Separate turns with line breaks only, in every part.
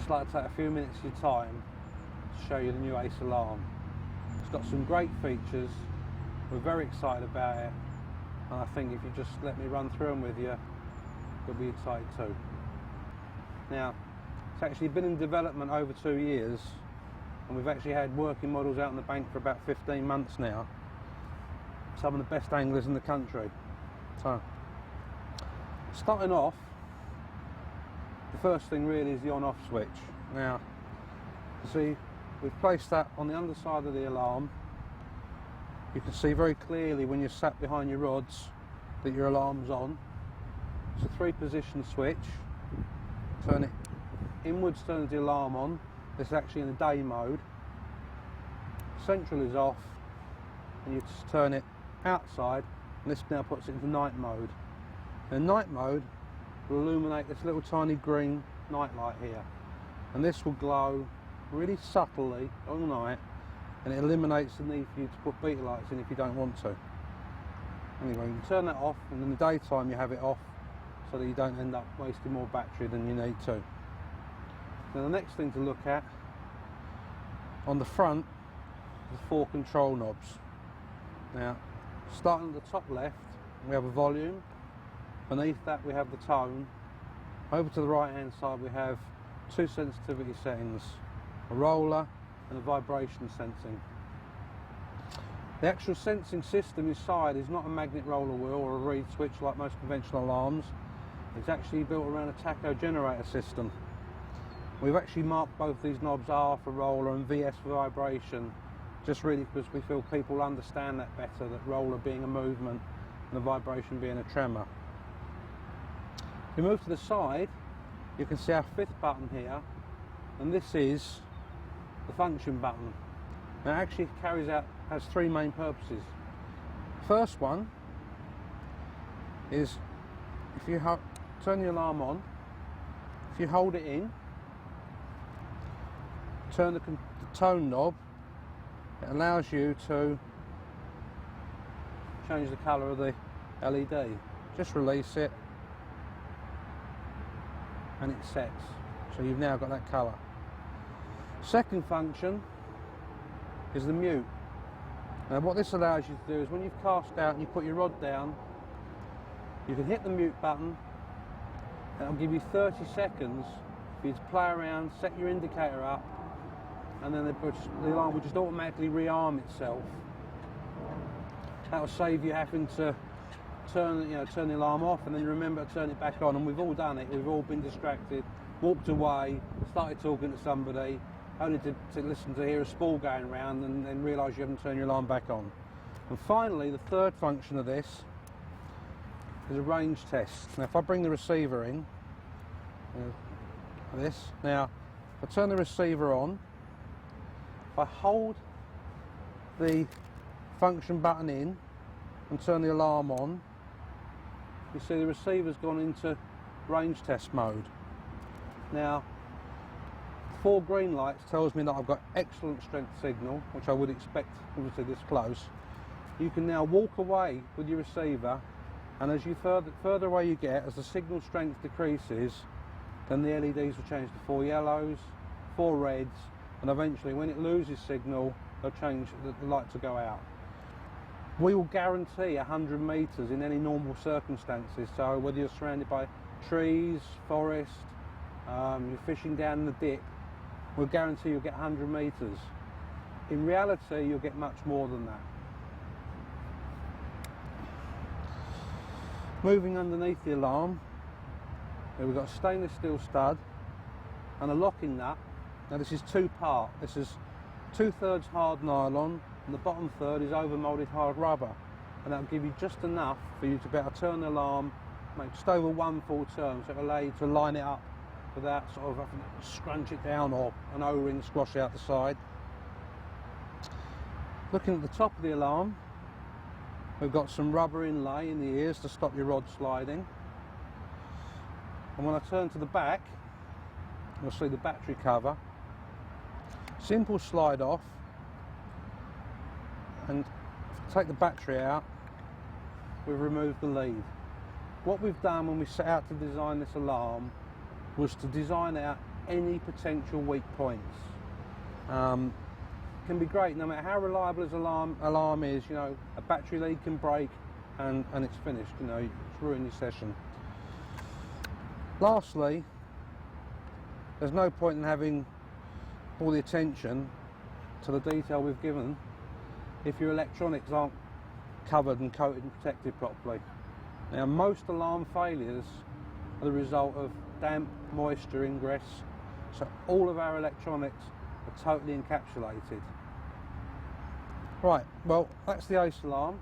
just like to take a few minutes of your time to show you the new A.C alarm. It's got some great features, we're very excited about it, and I think if you just let me run through them with you, you'll be excited too. Now, it's actually been in development over 2 years, and we've actually had working models out in the bank for about 15 months now. Some of the best anglers in the country. So, starting off, the first thing really is the on-off switch. Now, you see, we've placed that on the underside of the alarm. You can see very clearly when you're sat behind your rods that your alarm's on. It's a 3-position switch. Turn it inwards, turns the alarm on. This is actually in the day mode. Central is off, and you just turn it outside, and this now puts it into night mode. In night mode, will illuminate this little tiny green night light here, and this will glow really subtly all night, and it eliminates the need for you to put beta lights in if you don't want to. Anyway, you can turn that off, and in the daytime you have it off so that you don't end up wasting more battery than you need to. Now the next thing to look at, on the front, is the 4 control knobs. Now, starting at the top left, we have a volume. Beneath that we have the tone. Over to the right hand side we have 2 sensitivity settings, a roller and a vibration sensing. The actual sensing system inside is not a magnet roller wheel or a reed switch like most conventional alarms. It's actually built around a tacho generator system. We've actually marked both these knobs R for roller and VS for vibration, just really because we feel people understand that better, that roller being a movement and the vibration being a tremor. If you move to the side, you can see our 5th button here, and this is the function button. Now it actually has 3 main purposes. First one is if you turn the alarm on, if you hold it in, turn the tone knob, it allows you to change the colour of the LED. Just release it and it sets. So you've now got that colour. Second function is the mute. Now what this allows you to do is when you've cast out and you put your rod down, you can hit the mute button, and it'll give you 30 seconds for you to play around, set your indicator up, and then the alarm will just automatically rearm itself. That will save you having to turn the alarm off and then remember to turn it back on. And we've all done it. We've all been distracted, walked away, started talking to somebody, only to listen to hear a spool going round and then realise you haven't turned your alarm back on. And finally, the third function of this is a range test. Now, if I bring the receiver in, now if I turn the receiver on, if I hold the function button in and turn the alarm on, you see the receiver's gone into range test mode. Now, 4 green lights tells me that I've got excellent strength signal, which I would expect obviously this close. You can now walk away with your receiver, and as you further away you get, as the signal strength decreases, then the LEDs will change to 4 yellows, 4 reds, and eventually when it loses signal, they'll change, the lights will go out. We will guarantee 100 metres in any normal circumstances, so whether you're surrounded by trees, forest, you're fishing down in the dip, we'll guarantee you'll get 100 metres. In reality, you'll get much more than that. Moving underneath the alarm, we've got a stainless steel stud and a locking nut. Now this is 2-part. This is 2/3 hard nylon, and the bottom third is overmoulded hard rubber, and that'll give you just enough for you to be able to turn the alarm, make just over 1 full turn, so it'll allow you to line it up without sort of having to scrunch it down or an O-ring squash out the side. Looking at the top of the alarm, we've got some rubber inlay in the ears to stop your rod sliding, and when I turn to the back, you'll see the battery cover. Simple slide off, and take the battery out, we've removed the lead. What we've done when we set out to design this alarm was to design out any potential weak points. Can be great no matter how reliable as alarm is. You know, a battery lead can break and it's finished. You know, it's ruined your session. Lastly, there's no point in having all the attention to the detail we've given if your electronics aren't covered and coated and protected properly. Now, most alarm failures are the result of damp, moisture ingress, so all of our electronics are totally encapsulated. Right, well, that's the A.C alarm.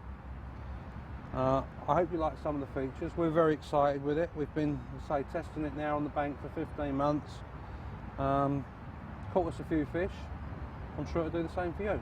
I hope you like some of the features. We're very excited with it. We've been, say, testing it now on the bank for 15 months. Caught us a few fish. I'm sure it'll do the same for you.